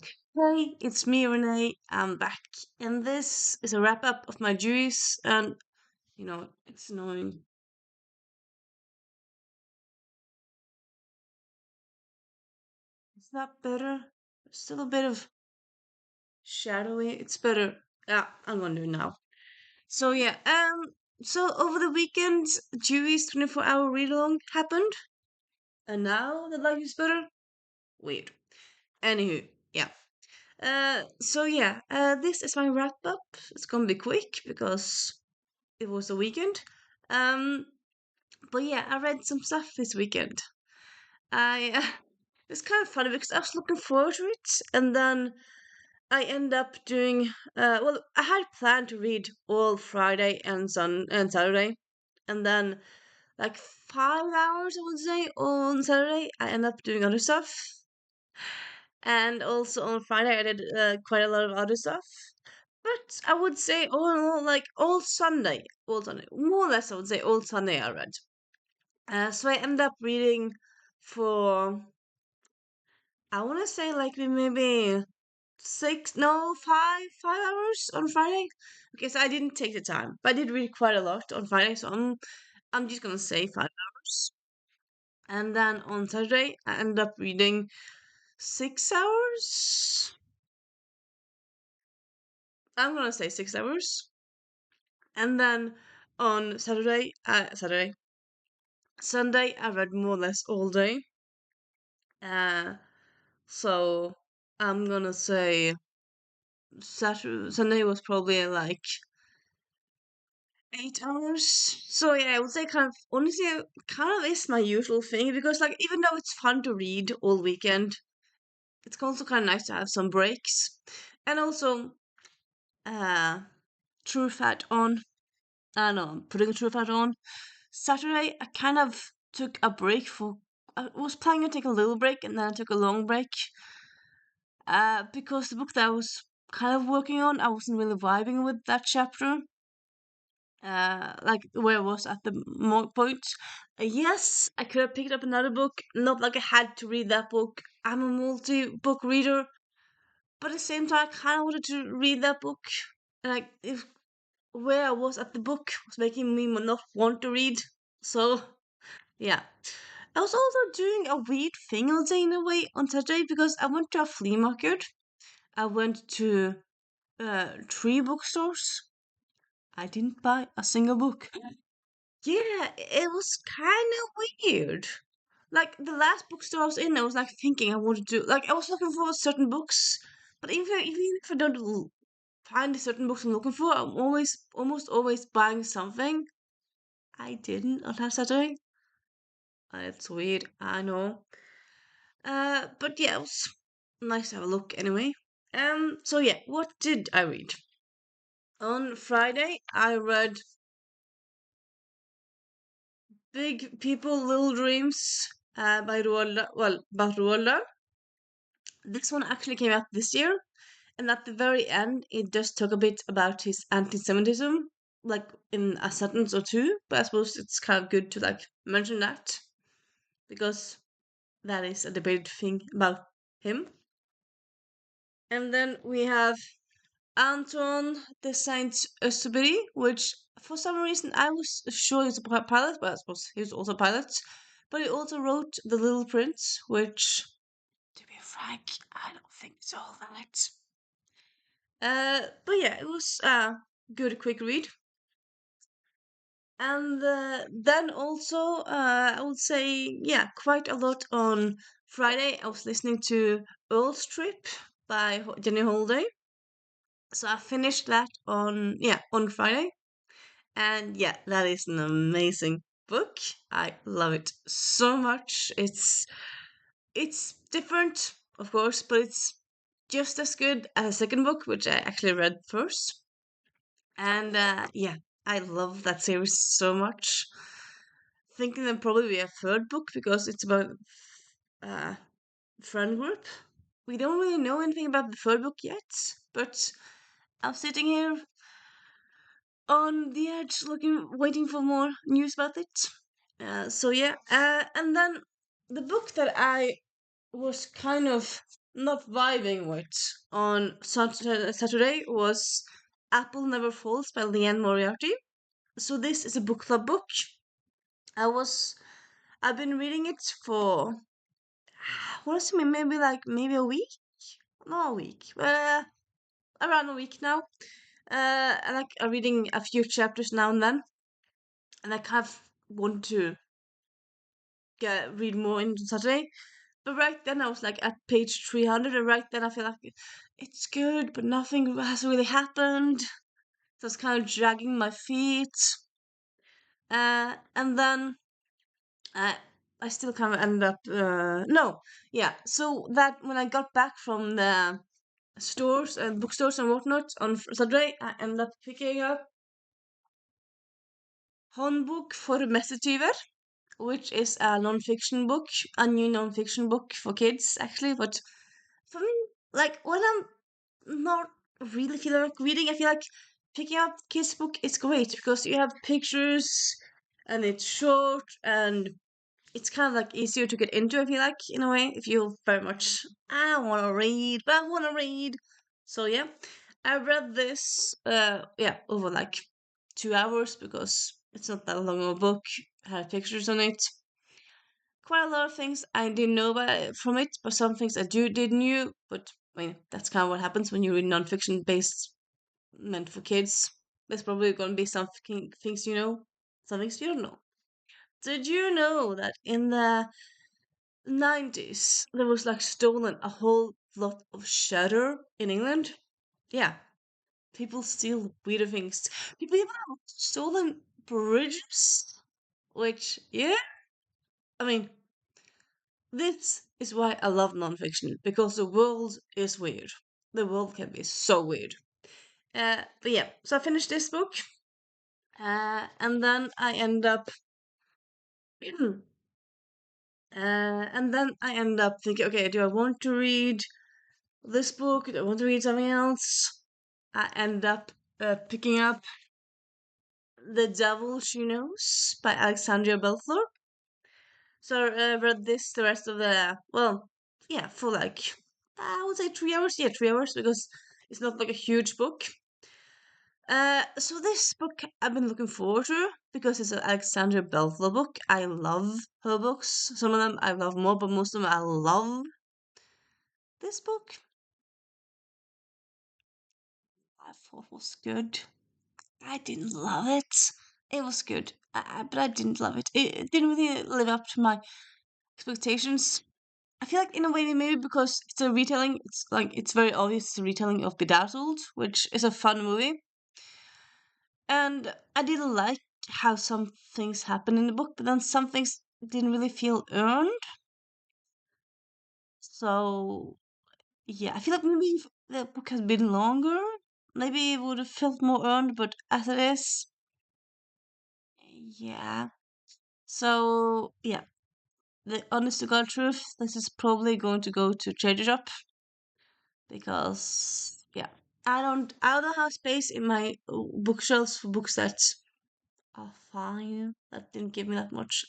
Hey, it's me, Renee. I'm back, and this is a wrap up of my juice. And it's annoying. Is that better? Still a bit of shadowy. It's better. Yeah, I'm gonna do it now. So yeah, so over the weekend, Dewey's 24-hour read along happened, and now the life is better. Weird. Anywho, yeah. This is my wrap up. It's gonna be quick because it was a weekend. Um, But yeah, I read some stuff this weekend. I it's kind of funny because I was looking forward to it, and then I end up doing. Well, I had planned to read all Friday and Saturday, and then like 5 hours, I would say, on Saturday I end up doing other stuff, and also on Friday I did quite a lot of other stuff. But I would say all in all, like all Sunday, more or less, I would say all Sunday I read. So I ended up reading for I want to say like maybe five hours on Friday. Okay, so I didn't take the time, but I did read quite a lot on Friday, so I'm just gonna say 5 hours. And then on Saturday, I ended up reading 6 hours. I'm gonna say 6 hours. And then on Sunday, I read more or less all day. Uh, so I'm gonna say Sunday was probably like 8 hours. So yeah, I would say kind of honestly, it kind of is my usual thing because like even though it's fun to read all weekend, it's also kind of nice to have some breaks, and also uh, True Fat on. I know I'm putting True Fat on. Saturday, I kind of took a break for. I was planning to take a little break and then I took a long break. Because the book that I was kind of working on, I wasn't really vibing with that chapter. Like where I was at the point. Yes, I could have picked up another book. Not like I had to read that book. I'm a multi-book reader, but at the same time, I kind of wanted to read that book. And like, if where I was at the book was making me not want to read. So yeah, I was also doing a weird thing, I'll say in a way, on Saturday because I went to a flea market. I went to three bookstores. I didn't buy a single book. Yeah, it was kind of weird. Like the last bookstore I was in, I was like thinking I wanted to like I was looking for certain books, but even if I don't find the certain books I'm looking for, I'm always almost always buying something. I didn't on that Saturday. It's weird, I know. But yeah, it was nice to have a look anyway. So yeah, what did I read? On Friday, I read Big People, Little Dreams by Roald, well, about Roald. This one actually came out this year, and at the very end, it just talk a bit about his anti-Semitism, like in a sentence or two. But I suppose it's kind of good to like mention that because that is a debated thing about him. And then we have Anton the Saint Exupéry, which for some reason I was sure he was a pilot, but I suppose he was also a pilot. But he also wrote The Little Prince, which, to be frank, I don't think it's all that. But yeah, it was a good, quick read. And then also, I would say, yeah, quite a lot on Friday. I was listening to Earl's Trip by Jenny Holiday. So I finished that on Friday. And yeah, that is an amazing book. I love it so much. It's different, of course, but it's just as good as a second book, which I actually read first. And yeah, I love that series so much. Thinking there'll probably be a third book because it's about uh friend group. We don't really know anything about the third book yet, but I'm sitting here on the edge, waiting for more news about it. So yeah, and then the book that I was kind of not vibing with on Saturday was Apple Never Falls by Leanne Moriarty. So this is a book club book. I was I've been reading it for what is it, maybe a week? Not a week, but around a week now. I like reading a few chapters now and then, and I kind of want to read more into Saturday. But right then I was like at page 300, and right then I feel like it's good, but nothing has really happened. So it's kind of dragging my feet. And then uh, I still kind of ended up, no, yeah. So that when I got back from the stores and bookstores and whatnot on Saturday, I ended up picking up Håndbok for Messetyver, which is a non-fiction book, a new non-fiction book for kids, actually. But for me, like when I'm not really feeling like reading, I feel like picking up kids' book is great because you have pictures and it's short and it's kind of like easier to get into. I feel like in a way, if you very much I want to read, but I want to read. So yeah, I read this over like 2 hours because it's not that long of a book. Had pictures on it. Quite a lot of things I didn't know about from it, but some things I did knew. But I mean, that's kind of what happens when you read nonfiction based meant for kids. There's probably going to be some things you know, some things you don't know. Did you know that in the 90s there was like stolen a whole lot of shutter in England? Yeah, people steal weirder things. People even have stolen bridges, which yeah, I mean this is why I love nonfiction, because the world is weird. The world can be so weird. But yeah, so I finished this book, and then I end up, thinking, okay, do I want to read this book? Do I want to read something else? I end up picking up The Devil She Knows by Alexandria Belthor. So I read this the rest of the, well, yeah, for like, I would say 3 hours. Yeah, 3 hours because it's not like a huge book. So this book I've been looking forward to because it's an Alexandria Belthor book. I love her books. Some of them I love more, but most of them I love. This book I thought was good. I didn't love it. It was good, but I didn't love it. It didn't really live up to my expectations. I feel like in a way maybe because it's a retelling. It's like it's very obvious it's a retelling of Bedazzled, which is a fun movie, and I didn't like how some things happen in the book, but then some things didn't really feel earned. So yeah, I feel like maybe if the book has been longer, maybe it would have felt more earned. But as it is, yeah. So yeah, the honest to God truth, this is probably going to go to treasure shop because yeah, I don't have space in my bookshelves for books that are fine, that didn't give me that much.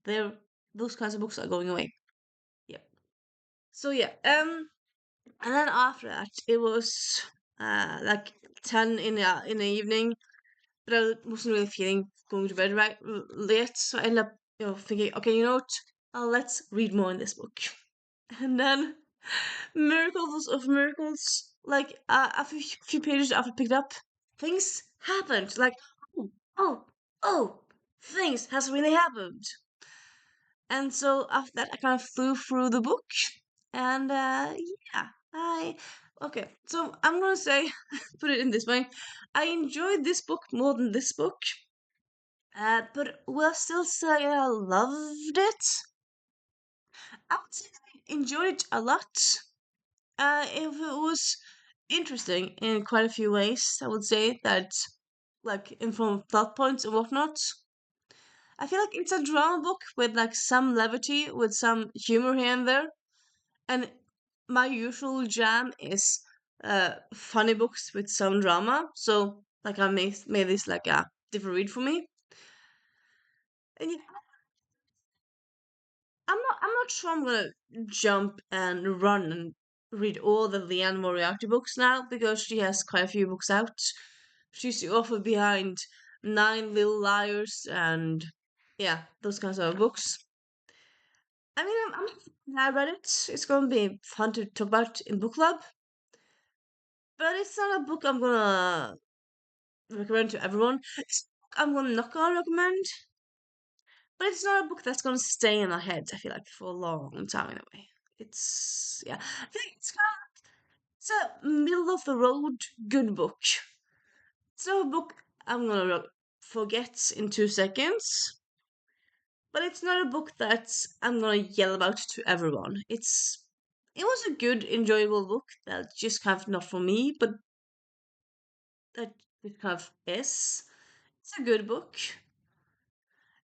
They're those kinds of books are going away. Yeah. So yeah, and then after that it was like 10 in the evening, but I wasn't really feeling going to bed right late, so I ended up thinking, okay, you know what? Let's read more in this book. And then miracles of miracles. Like a few pages after I picked up, things happened. Like oh oh oh, things has really happened. And so after that, I kind of flew through the book, and yeah, I okay. So I'm gonna say, put it in this way, I enjoyed this book more than this book. But will I still say I loved it? I would say I enjoyed it a lot. If it was interesting in quite a few ways, I would say that, like, in form of plot points and whatnot. I feel like it's a drama book with like some levity, with some humor here and there. And my usual jam is funny books with some drama. So like I made this like a different read for me. And yeah, I'm not sure I'm gonna jump and run and read all the Leanne Moriarty books now because she has quite a few books out. She's the author behind Nine Little Liars and yeah, those kinds of books. I mean, I read it. It's going to be fun to talk about in book club, but it's not a book I'm gonna recommend to everyone. It's a book I'm not gonna recommend, but it's not a book that's gonna stay in our heads. I feel like for a long time in a way. I think it's a middle of the road good book. It's not a book I'm gonna forget in 2 seconds, but it's not a book that I'm gonna yell about to everyone. It was a good, enjoyable book that just kind of not for me, but that it kind of is. It's a good book.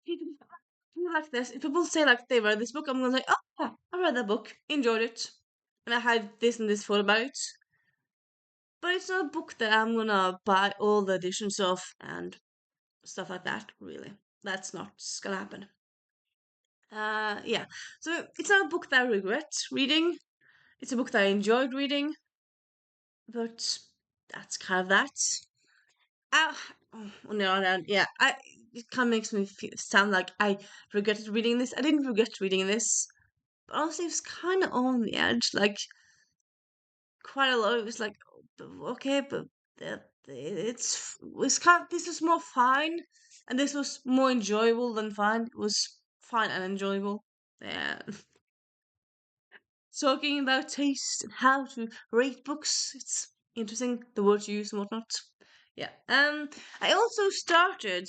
People feel like this. If people say like they read this book, I'm gonna say, oh, yeah, I read that book, enjoyed it, and I had this and this thought about it. But it's not a book that I'm gonna buy all the editions of and stuff like that. Really, that's not gonna happen. Yeah. So it's not a book that I regret reading. It's a book that I enjoyed reading, but that's kind of that. Uh, on the other hand, yeah, it kind of makes me sound like I regretted reading this. I didn't regret reading this, but honestly, it was kind of on the edge. Like quite a lot. It was like, okay, but it's kind. This was more fine, and this was more enjoyable than fine. It was fine and enjoyable. Yeah. Talking about taste and how to rate books. It's interesting the words you use and whatnot. Yeah. I also started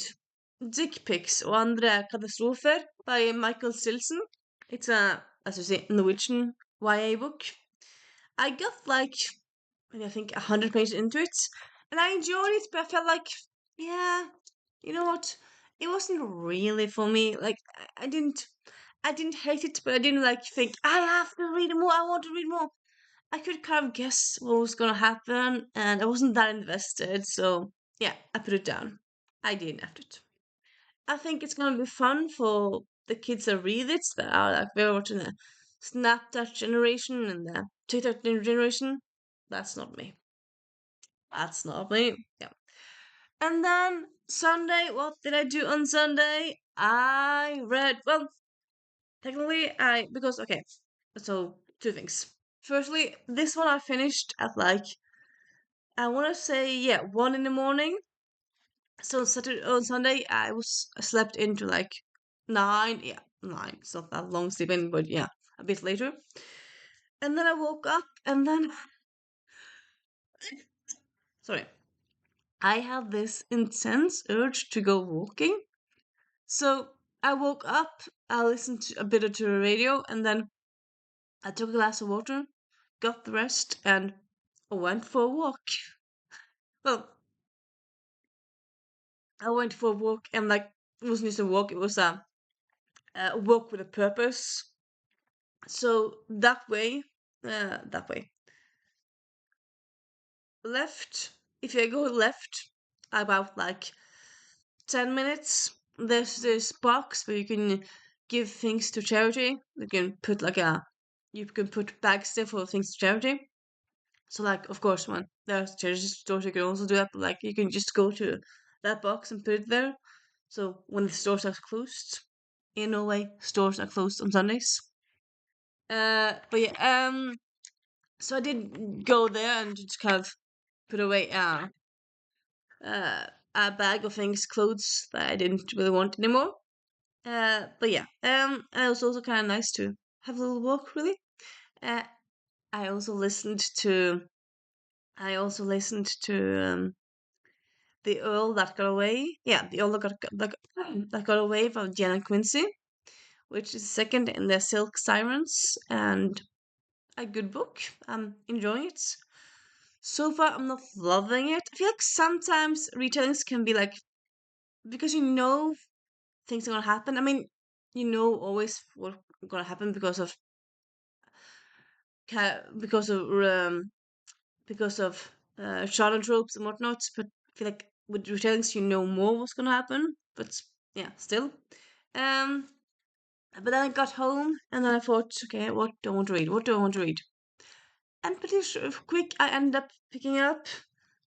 Dick Pics og andre katastrofer by Michael Stilson. It's a, as you say, Norwegian YA book. I got like maybe I think 100 pages into it, and I enjoyed it, but I felt like, yeah, you know what? It wasn't really for me. Like I didn't hate it, but I didn't like think I have to read more. I want to read more. I could kind of guess what was gonna happen, and I wasn't that invested. So yeah, I put it down. I didn't after it. I think it's gonna be fun for the kids that read it that are like very much in the Snapchat generation and the TikTok generation. That's not me. That's not me. Yeah. And then Sunday, what did I do on Sunday? I read, well, technically, because, okay, so two things. Firstly, this one I finished at like, I want to say, yeah, 1 in the morning. So Saturday, on Sunday, I slept into like 9, yeah, 9. It's not that long sleeping, but yeah, a bit later. And then I woke up and then, sorry, I had this intense urge to go walking. So I woke up, I listened to a bit of the radio, and then I took a glass of water, got the rest, and went for a walk. Well, I went for a walk, and like it wasn't just a walk; it was a walk with a purpose. So that way, left. If you go left, about like 10 minutes, there's this box where you can give things to charity. You can put you can put bags there for things to charity. So like, of course, when there's charity stores, you can also do that. But like, you can just go to that box and put it there. So when the stores are closed, in a way, stores are closed on Sundays. But yeah, so I did go there and just kind of put away uh, a bag of things, clothes that I didn't really want anymore. But yeah, it was also kind of nice to have a little walk, really. Uh, I also listened to, I also listened to The Earl That Got Away. Yeah, The Earl That Got Away from Janet Quincy, which is second in the Silk Sirens, and a good book. I'm enjoying it. So far, I'm not loving it. I feel like sometimes retellings can be like, because you know things are gonna happen. I mean, you know always what's gonna happen because of genre tropes and whatnot. But I feel like with retellings, you know more what's gonna happen. But yeah, still. Um, but then I got home and then I thought, okay, what do I want to read? What do I want to read? and pretty sure quick I end up picking up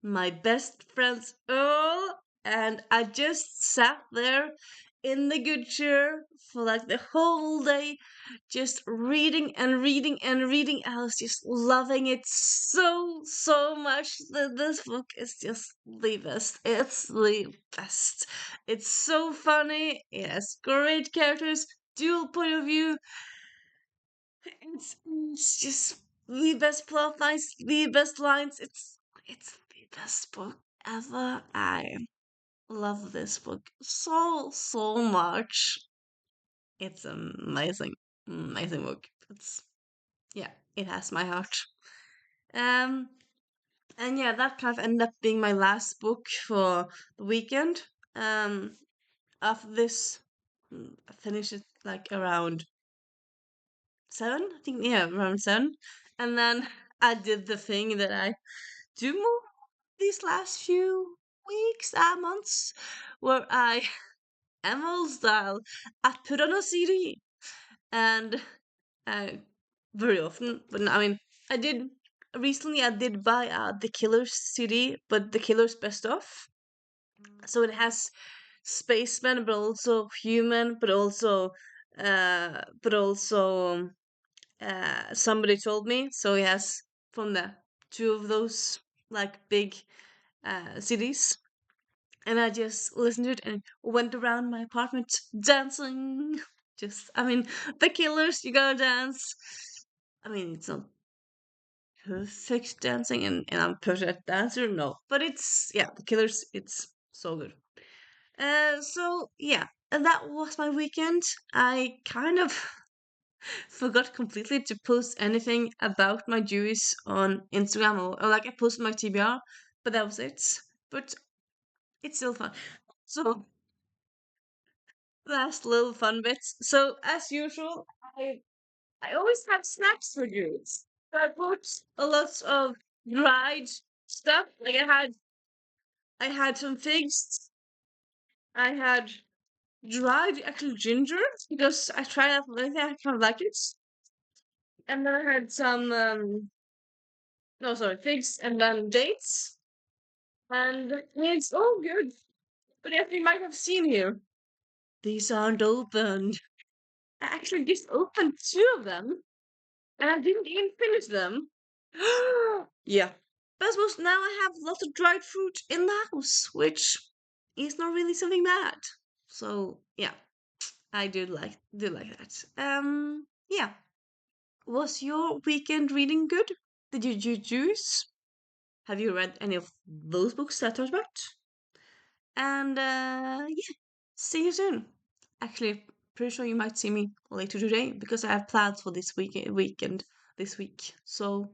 my best friend's Earl, and I just sat there in the good chair for like the whole day, just reading and reading and reading. I was just loving it so much. This book is just the best. It's the best. It's so funny. It has great characters, dual point of view. It's just the best plot lines, the best lines. It's the best book ever. I love this book so much. It's amazing, amazing book. It's yeah, it has my heart. Um, and yeah, that kind of ended up being my last book for the weekend. Um, after this, I finished it like around 7, I think. Yeah, around 7, and then I did the thing that I do more these last few weeks, months, where I am old style. I put on a CD and very often, but I mean, I did recently. I did buy the Killers CD, but the Killers best of. So it has spacemen, but also human, but also somebody told me. So he has from the two of those like big CDs, and I just listened to it and went around my apartment dancing. Just, I mean, the Killers, you gotta dance. I mean, it's not perfect dancing, and I'm perfect dancer, no, but it's yeah, the Killers, it's so good. So yeah, and that was my weekend. I kind of forgot completely to post anything about my Jewish on Instagram, or like I posted my TBR, but that was it. But it's still fun. So last little fun bits. So as usual, I always have snacks for Jews. So I bought a lot of dried stuff. Like I had some figs. I had dried actual ginger because I tried that lately. I kind of like it. And then I had some no, sorry, figs and then dates. And it's all good. But as you might have seen here, these aren't opened. I actually just opened 2 of them, and I didn't even finish them. Yeah. But I suppose now I have lots of dried fruit in the house, which is not really something bad. So yeah, I do like that. Yeah. Was your weekend reading good? Did you juice? Have you read any of those books that I talked about? And yeah, see you soon. Actually, pretty sure you might see me later today because I have plans for this weekend this week. So